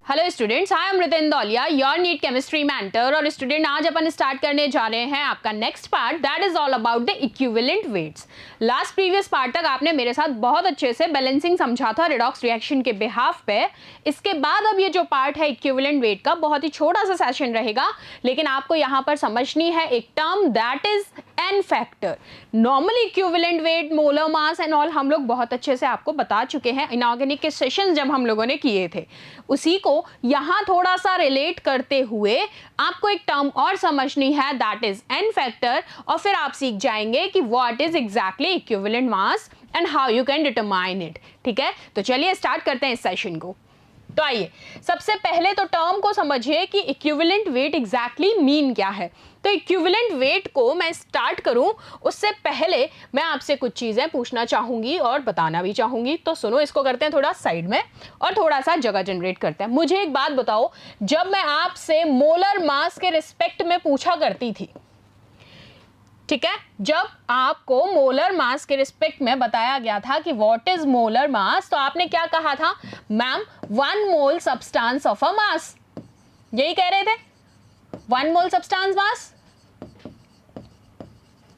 Hello students, I am Ritin Dauliya, your NEET chemistry mentor. और student आज अपन स्टार्ट करने जा रहे हैं आपका next part, that is all about the equivalent weights. Last previous part तक आपने मेरे साथ बहुत अच्छे से बैलेंसिंग समझा था रिडॉक्स रिएक्शन के बिहाफ पे। इसके बाद अब ये जो पार्ट है इक्विवेलेंट वेट का, बहुत ही छोटा सा सेशन रहेगा, लेकिन आपको यहाँ पर समझनी है एक term, that is an factor. Normal equivalent weight, molar mass and all हम लोग बहुत अच्छे से आपको बता चुके हैं इनऑर्गेनिक के सेशंस जब हम लोगों ने किए थे। उसी को यहां थोड़ा सा रिलेट करते हुए आपको एक टर्म और समझनी है, दैट इज एन फैक्टर। और फिर आप सीख जाएंगे कि what is exactly equivalent mass and how you can determine it. ठीक है, तो चलिए स्टार्ट करते हैं इस सेशन को। तो आइए सबसे पहले तो टर्म को समझिए कि इक्विवेलेंट वेट एग्जैक्टली मीन क्या है। तो इक्विवेलेंट वेट को मैं स्टार्ट करूं उससे पहले मैं आपसे कुछ चीजें पूछना चाहूंगी और बताना भी चाहूंगी। तो सुनो, इसको करते हैं थोड़ा साइड में और थोड़ा सा जगह जनरेट करते हैं। मुझे एक बात बताओ, जब मैं आपसे मोलर मास के रिस्पेक्ट में पूछा करती थी, ठीक है, जब आपको मोलर मास के रिस्पेक्ट में बताया गया था कि व्हाट इज मोलर मास, तो आपने क्या कहा था? Ma'am 1 mole substance of a mass, यही कह रहे थे, 1 मोल सब्सटेंस मास।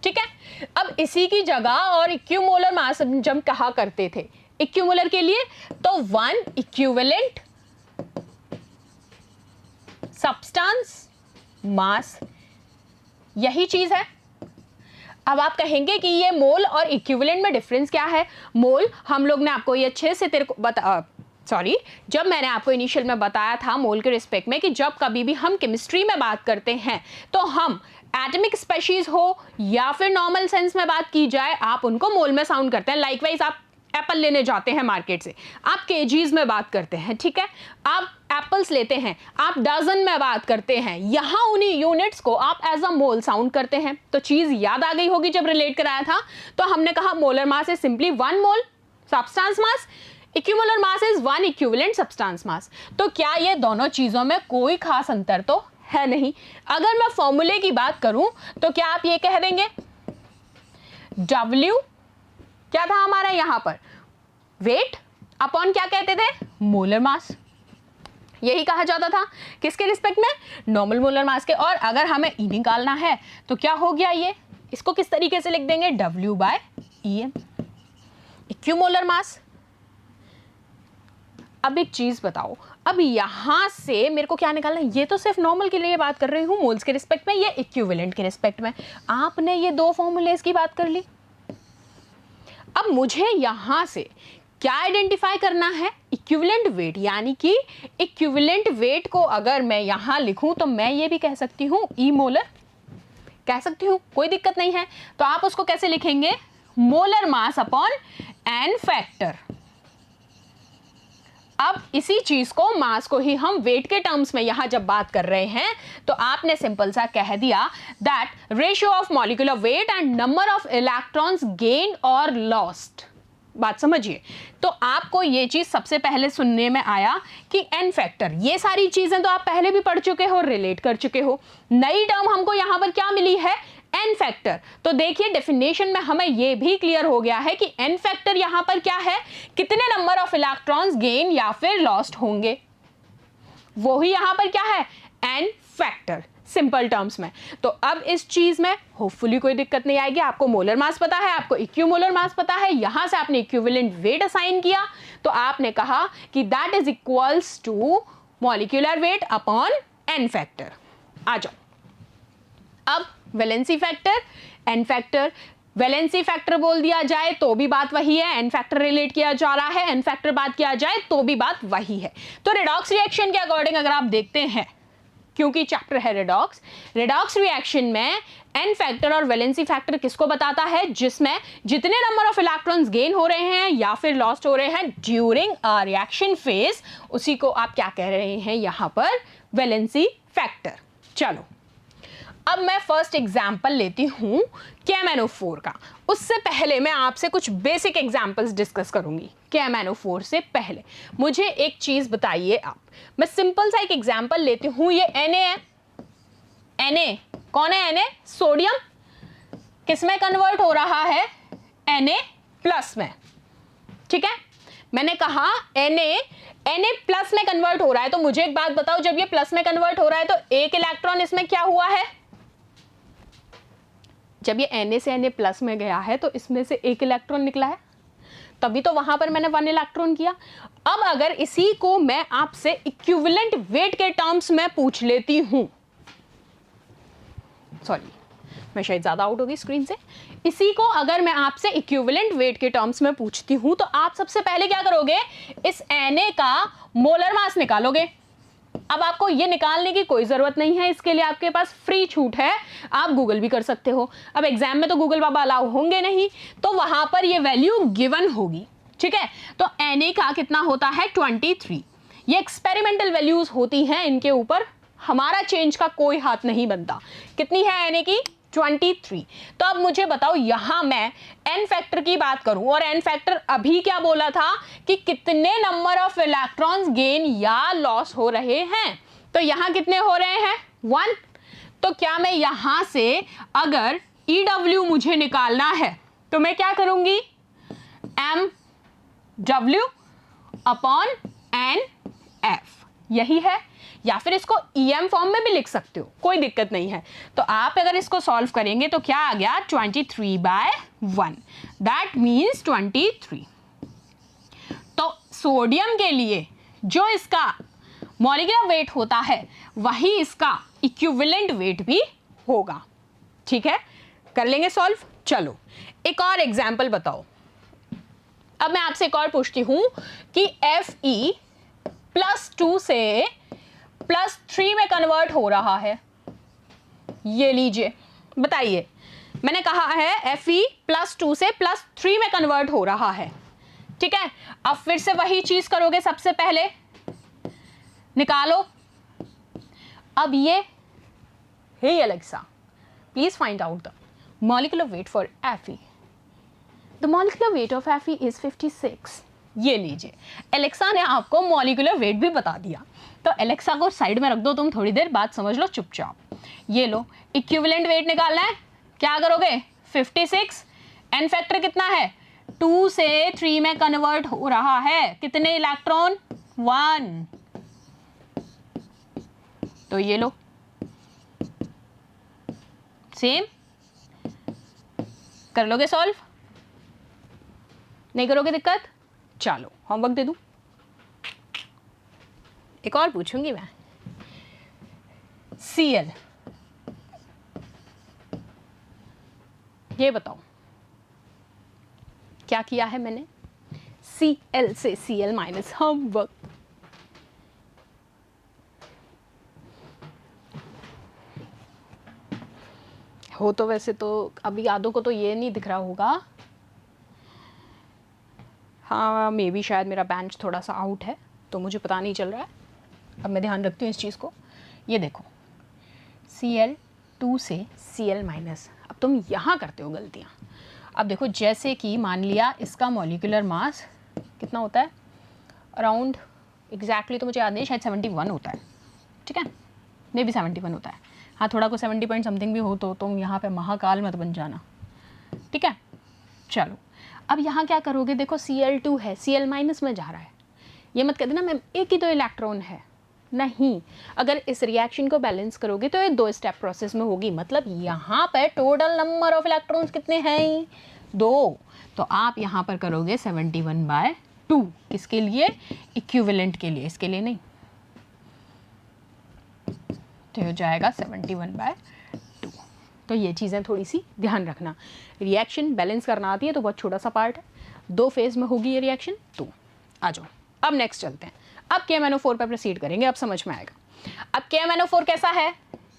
ठीक है, अब इसी की जगह और इक्विमोलर मास जब कहा करते थे इक्विमोलर के लिए, तो 1 इक्विवेलेंट सब्सटेंस मास, यही चीज है। अब आप कहेंगे कि ये मोल और इक्विवेलेंट में डिफरेंस क्या है? मोल हम लोग ने आपको ये अच्छे से जब मैंने आपको इनिशियल में बताया था मोल के रिस्पेक्ट में कि जब कभी भी हम केमिस्ट्री में बात करते हैं तो हम एटॉमिक स्पेशीज हो या फिर नॉर्मल सेंस में बात की जाए, आप उनको मोल में साउंड करते हैं। लाइकवाइज आप एप्पल लेने जाते हैं मार्केट से, आप केजीज में बात करते हैं। ठीक है, आप एप्पल्स लेते हैं, आप डजन में बात करते हैं, यहां उन्हीं यूनिट्स को आप एज अ मोल साउंड करते हैं। तो चीज याद आ गई होगी जब रिलेट कराया था, तो हमने कहा molar mass is simply 1 mole substance mass, equimolar mass is 1 equivalent substance mass. तो क्या ये दोनों चीजों में कोई खास अंतर तो है नहीं। अगर मैं फॉर्मूले की बात करूं तो क्या आप ये कह देंगे, W क्या था हमारा यहां पर, वेट अपॉन क्या कहते थे, मोलर मास। यही कहा जाता था किसके रिस्पेक्ट में, नॉर्मल मोलर मास के। और अगर हमें ई निकालना है तो क्या हो गया, ये इसको किस तरीके से लिख देंगे, W/EM, इक्विमोलर मास। अब एक चीज बताओ, अब यहां से मेरे को क्या निकालना है, ये तो सिर्फ नॉर्मल के लिए बात कर रही हूं मोल्स के रिस्पेक्ट में, ये इक्विवेलेंट के रिस्पेक्ट में। आपने ये दो फॉर्मूलेस की बात कर ली। अब मुझे यहां से क्या आइडेंटिफाई करना है, इक्विवेलेंट वेट। यानी कि इक्विवेलेंट वेट को अगर मैं यहां लिखूं तो मैं ये भी कह सकती हूं ई मोलर, कह सकती हूं, कोई दिक्कत नहीं है। तो आप उसको कैसे लिखेंगे, molar mass upon n factor. अब इसी चीज को, मास को ही हम वेट के टर्म्स में यहां जब बात कर रहे हैं तो आपने सिंपल सा कह दिया that ratio of molecular weight and number of electrons gained और लॉस्ट। बात समझिए। तो आपको ये चीज सबसे पहले सुनने में आया कि एन फैक्टर, ये सारी चीजें तो आप पहले भी पढ़ चुके हो, रिलेट कर चुके हो। नई टर्म हमको यहां पर क्या मिली है, एन फैक्टर। तो देखिए डेफिनेशन में हमें यह भी क्लियर हो गया है कि एन फैक्टर यहां पर क्या है, कितने नंबर ऑफ इलेक्ट्रॉन्स गेन या फिर लॉस्ट होंगे, वो ही यहां पर क्या है, एन फैक्टर, सिंपल टर्म्स में। तो अब इस चीज में होपफुली कोई दिक्कत नहीं आएगी। आपको मोलर मास पता है, आपको इक्विमोलर मास पता है, यहां से आपने इक्विवेलेंट वेट असाइन किया तो आपने कहा कि that is equals to molecular weight upon n factor. आ जाओ अब valency factor, n factor. Valency factor बोल दिया जाए तो भी बात वही है, एन फैक्टर रिलेट किया जा रहा है, एन फैक्टर बात किया जाए तो भी बात वही है। तो रिडॉक्स रिएक्शन के अकॉर्डिंग अगर आप देखते हैं, क्योंकि चैप्टर है रिडॉक्स, रिडॉक्स रिएक्शन में एन फैक्टर और वैलेंसी फैक्टर किसको बताता है, जिसमें जितने नंबर ऑफ इलेक्ट्रॉन्स गेन हो रहे हैं या फिर लॉस्ट हो रहे हैं ड्यूरिंग अ रिएक्शन फेज, उसी को आप क्या कह रहे हैं यहां पर, वैलेंसी फैक्टर। चलो अब मैं फर्स्ट एग्जाम्पल लेती हूं KMnO4 का। उससे पहले मैं आपसे कुछ बेसिक एग्जाम्पल्स डिस्कस करूंगी। KMnO4 से पहले मुझे एक चीज बताइए आप, मैं सिंपल सा एक एग्जाम्पल लेती हूं, ये Na है, Na कौन है, Na सोडियम, किसमें कन्वर्ट हो रहा है, Na प्लस में। ठीक है, मैंने कहा Na Na प्लस में कन्वर्ट हो रहा है, तो मुझे एक बात बताओ, जब ये प्लस में कन्वर्ट हो रहा है तो एक इलेक्ट्रॉन इसमें क्या हुआ है? जब ये Na से Na प्लस में गया है तो इसमें से एक इलेक्ट्रॉन निकला है, तभी तो वहां पर मैंने 1 इलेक्ट्रॉन किया। अब अगर इसी को मैं आपसे इक्विवेलेंट वेट के टर्म्स में पूछ लेती हूं, सॉरी मैं शायद ज्यादा आउट हो गई स्क्रीन से, इसी को अगर मैं आपसे इक्विवेलेंट वेट के टर्म्स में पूछती हूं तो आप सबसे पहले क्या करोगे? इस Na का मोलर मास निकालोगे। अब आपको ये निकालने की कोई जरूरत नहीं है, इसके लिए आपके पास फ्री छूट है, आप गूगल भी कर सकते हो। अब एग्जाम में तो गूगल बाबा अलाउ होंगे नहीं, तो वहां पर ये वैल्यू गिवन होगी, ठीक है। तो Na का कितना होता है? 23। ये एक्सपेरिमेंटल वैल्यूज होती हैं, इनके ऊपर हमारा चेंज का कोई हाथ नहीं बनता। कितनी है Na की? 23। तो अब मुझे बताओ, यहां मैं एन फैक्टर की बात करूं, और एन फैक्टर अभी क्या बोला था कि कितने नंबर ऑफ इलेक्ट्रॉन्स गेन या लॉस हो रहे हैं, तो यहां कितने हो रहे हैं? 1। तो क्या मैं यहां से अगर EW मुझे निकालना है तो मैं क्या करूंगी? MW अपॉन NF, यही है। या फिर इसको EM फॉर्म में भी लिख सकते हो, कोई दिक्कत नहीं है। तो आप अगर इसको सॉल्व करेंगे तो क्या आ गया? 23/1, दैट मीन्स 23। तो सोडियम के लिए जो इसका मॉलिक्यूलर वेट होता है वही इसका इक्विवेलेंट वेट भी होगा, ठीक है। कर लेंगे सॉल्व। चलो एक और एग्जाम्पल बताओ। अब मैं आपसे एक और पूछती हूं कि Fe +2 से +3 में कन्वर्ट हो रहा है, ये लीजिए बताइए। मैंने कहा है Fe +2 से +3 में कन्वर्ट हो रहा है, ठीक है। अब फिर से वही चीज करोगे, सबसे पहले निकालो। अब ये, hey Alexa please find out the molecular weight for Fe। The molecular weight of Fe is 56। ये लीजिए, एलेक्सा ने आपको मॉलिक्यूलर वेट भी बता दिया। तो एलेक्सा को साइड में रख दो, तुम थोड़ी देर बाद समझ लो चुपचाप। ये लो, इक्विवेलेंट वेट निकालना है, क्या करोगे? 56। एन फैक्टर कितना है? 2 से 3 में कन्वर्ट हो रहा है, कितने इलेक्ट्रॉन? 1। तो ये लो, सेम कर लोगे सॉल्व? नहीं करोगे दिक्कत? चलो होमवर्क दे दूं, एक और पूछूंगी मैं। Cl, ये बताओ क्या किया है मैंने? Cl से Cl- होमवर्क। हो तो वैसे तो अभी यादों को तो ये नहीं दिख रहा होगा, हाँ मे बी शायद मेरा बेंच थोड़ा सा आउट है तो मुझे पता नहीं चल रहा है। अब मैं ध्यान रखती हूँ इस चीज़ को। ये देखो, Cl2 से Cl-। अब तुम यहाँ करते हो गलतियाँ। अब देखो, जैसे कि मान लिया इसका मॉलिक्यूलर मास कितना होता है, अराउंड एग्जैक्टली तो मुझे याद नहीं, शायद 71 होता है, ठीक है, मे बी 71 होता है। हाँ थोड़ा को 70 पॉइंट समथिंग भी हो तो तुम यहाँ पे महाकाल मत बन जाना, ठीक है। चलो अब यहाँ क्या करोगे? देखो Cl2 है, Cl- में जा रहा है, ये मत कह देना मैम एक ही तो इलेक्ट्रॉन है, नहीं। अगर इस रिएक्शन को बैलेंस करोगे तो ये 2 स्टेप प्रोसेस में होगी, मतलब यहाँ पर टोटल नंबर ऑफ इलेक्ट्रॉन्स कितने हैं? 2। तो आप यहाँ पर करोगे 71/2, किसके लिए? इक्विवेलेंट के लिए, इसके लिए नहीं। तो हो जाएगा 71/2। तो ये चीज़ें थोड़ी सी ध्यान रखना, रिएक्शन बैलेंस करना आती है तो बहुत छोटा सा पार्ट है, 2 फेज में होगी ये रिएक्शन। तो आ जाओ अब नेक्स्ट चलते हैं, अब KMnO4 पर प्रोसीड करेंगे, अब समझ में आएगा। अब KMnO4 कैसा है?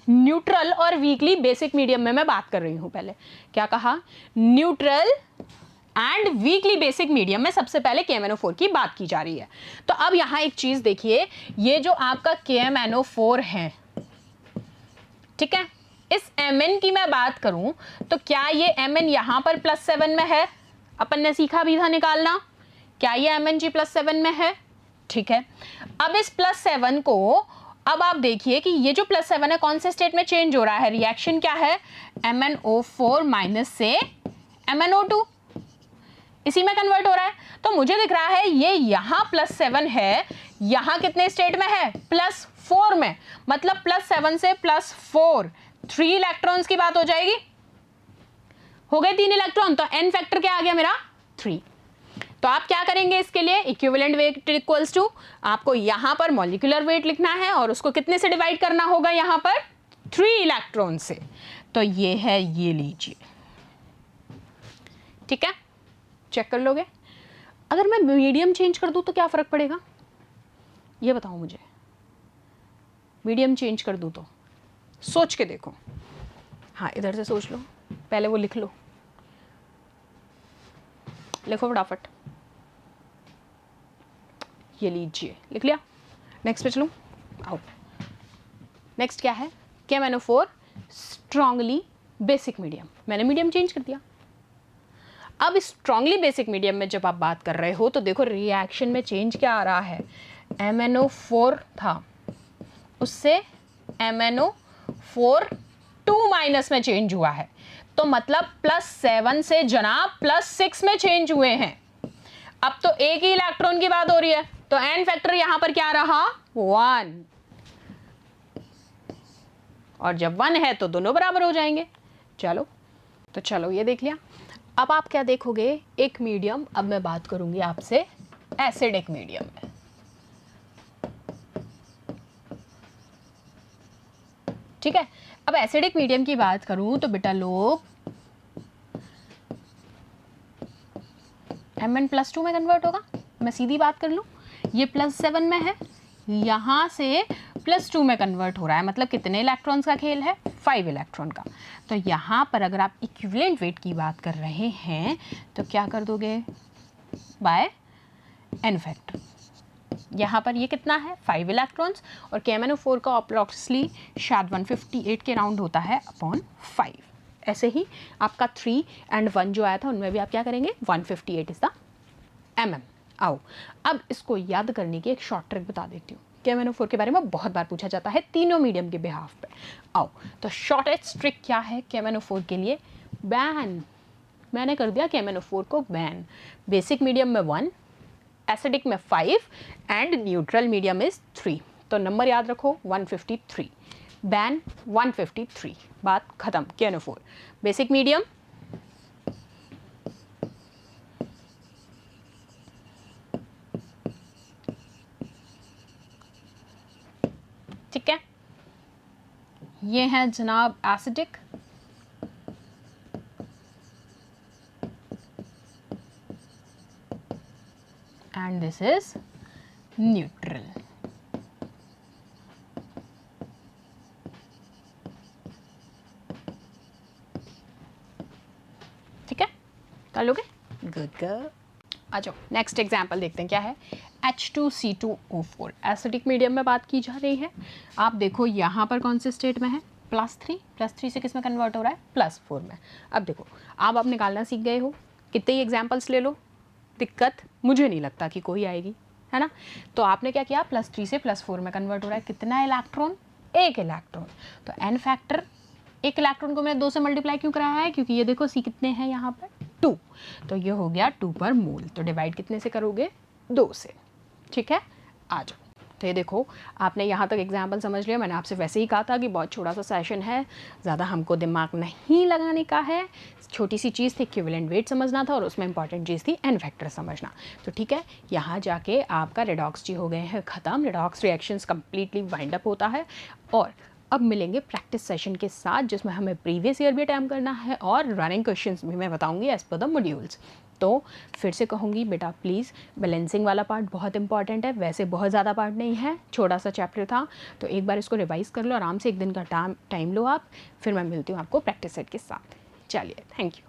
न्यूट्रल और वीकली बेसिक मीडियम में मैं बात कर रही हूँ। पहले क्या कहा? Neutral and weekly basic medium में सबसे पहले KMnO4 की बात की जा रही है। तो अब यहाँ एक चीज़ देखिए, ये जो आपका KMnO4 है, ठीक है, इस Mn की मैं बात करूं तो क्या ये Mn यहाँ पर +7 में है? अपन ने सीखा भी था निकालना, क्या ये Mng +7 में है? ठीक है। अब इस +7 को, अब आप देखिए कि ये जो +7 है कौन से स्टेट में चेंज हो रहा है? रिएक्शन क्या है? MnO4- से MnO2, इसी में कन्वर्ट हो रहा है। तो मुझे दिख रहा है ये यहाँ +7 है, यहां कितने स्टेट में है, +4 में, मतलब +7 से +4, 3 इलेक्ट्रॉन्स की बात हो जाएगी। हो गए 3 इलेक्ट्रॉन, तो n फैक्टर क्या आ गया मेरा 3। तो आप क्या करेंगे इसके लिए, इक्विवेलेंट वेट इक्वल्स टू, आपको यहां पर मॉलिक्यूलर वेट लिखना है और उसको कितने से डिवाइड करना होगा, यहां पर 3 इलेक्ट्रॉन से। तो ये है, ये लीजिए, ठीक है, चेक कर लोगे। अगर मैं मीडियम चेंज कर दूं तो क्या फर्क पड़ेगा, ये बताओ मुझे। मीडियम चेंज कर दूं तो सोच के देखो, हाँ इधर से सोच लो, पहले वो लिख लो, लिखो फटाफट। ये लीजिए, लिख लिया। नेक्स्ट पे चलूं, आओ। नेक्स्ट क्या है, KMnO4 स्ट्रांगली बेसिक मीडियम। मैंने मीडियम चेंज कर दिया। अब स्ट्रांगली बेसिक मीडियम में जब आप बात कर रहे हो तो देखो रिएक्शन में चेंज क्या आ रहा है, MnO4 था, उससे MnO4 2- में चेंज हुआ है, तो मतलब +7 से जनाब +6 में चेंज हुए हैं। अब तो एक ही इलेक्ट्रॉन की बात हो रही है, तो n फैक्टर यहां पर क्या रहा, 1, और जब 1 है तो दोनों बराबर हो जाएंगे। चलो, तो चलो ये देख लिया। अब आप क्या देखोगे, एक मीडियम, अब मैं बात करूंगी आपसे एसिडिक मीडियम में। ठीक है, अब एसिडिक मीडियम की बात करूं तो बेटा लोग Mn+2 में कन्वर्ट होगा। मैं सीधी बात कर लूं, ये +7 में है, यहां से +2 में कन्वर्ट हो रहा है, मतलब कितने इलेक्ट्रॉन्स का खेल है, 5 इलेक्ट्रॉन का। तो यहाँ पर अगर आप इक्विवेलेंट वेट की बात कर रहे हैं तो क्या कर दोगे, बाय n फैक्टर। यहाँ पर ये कितना है, 5 इलेक्ट्रॉन्स, और KMnO4 का अप्रॉक्सली शायद 158 के राउंड होता है अपॉन 5। ऐसे ही आपका 3 and 1 जो आया था उनमें भी आप क्या करेंगे, 158 इज द mm। आओ, अब इसको याद करने की एक शॉर्ट ट्रिक बता देती हूँ। KMnO4 के बारे में बहुत बार पूछा जाता है तीनों मीडियम के बिहाफ पे। आओ, तो शॉर्टेस्ट ट्रिक क्या है KMnO4 के लिए, बैन। मैंने कर दिया KMnO4 को बैन। बेसिक मीडियम में 1, एसिडिक में 5 एंड न्यूट्रल मीडियम इज 3। तो नंबर याद रखो 153, बैन 153, बात खत्म। KMnO4 बेसिक मीडियम, ठीक है, ये है जनाब acidic, and this is neutral. ठीक है, कर लोगे, गुड। आ जाओ, नेक्स्ट एग्जाम्पल देखते हैं क्या है, H2C2O4। एसिडिक मीडियम में बात की जा रही है। आप देखो यहाँ पर कौन से स्टेट में है, +3 से किस में कन्वर्ट हो रहा है, +4 में। अब देखो, आप निकालना सीख गए हो, कितने ही एग्जाम्पल्स ले लो, दिक्कत मुझे नहीं लगता कि कोई आएगी, है ना। तो आपने क्या किया, +3 से +4 में कन्वर्ट हो रहा है, कितना इलेक्ट्रॉन, 1 इलेक्ट्रॉन। तो n फैक्टर, 1 इलेक्ट्रॉन को मैंने 2 से मल्टीप्लाई क्यों कराया है, क्योंकि ये देखो C कितने हैं यहाँ पर, 2, तो ये हो गया 2 पर मोल। तो डिवाइड कितने से करोगे, 2 से। ठीक है, आ जाओ। तो ये देखो, आपने यहाँ तक एग्जाम्पल समझ लिया। मैंने आपसे वैसे ही कहा था कि बहुत छोटा सा सेशन है, ज़्यादा हमको दिमाग नहीं लगाने का है। छोटी सी चीज़ थी, इक्विवेलेंट वेट समझना था, और उसमें इंपॉर्टेंट चीज़ थी n फैक्टर समझना। तो ठीक है, यहाँ जाके आपका रेडॉक्स जी हो गए हैं ख़त्म, redox reactions completely wind up होता है। और अब मिलेंगे प्रैक्टिस सेशन के साथ, जिसमें हमें प्रीवियस ईयर भी अटैम्प्ट करना है और रनिंग क्वेश्चंस भी मैं बताऊंगी एज पर द मॉड्यूल्स। तो फिर से कहूँगी बेटा, प्लीज़ बैलेंसिंग वाला पार्ट बहुत इंपॉर्टेंट है। वैसे बहुत ज़्यादा पार्ट नहीं है, छोटा सा चैप्टर था, तो एक बार इसको रिवाइज़ कर लो आराम से, 1 दिन का टाइम लो आप। फिर मैं मिलती हूँ आपको प्रैक्टिस सेट के साथ। चलिए, थैंक यू।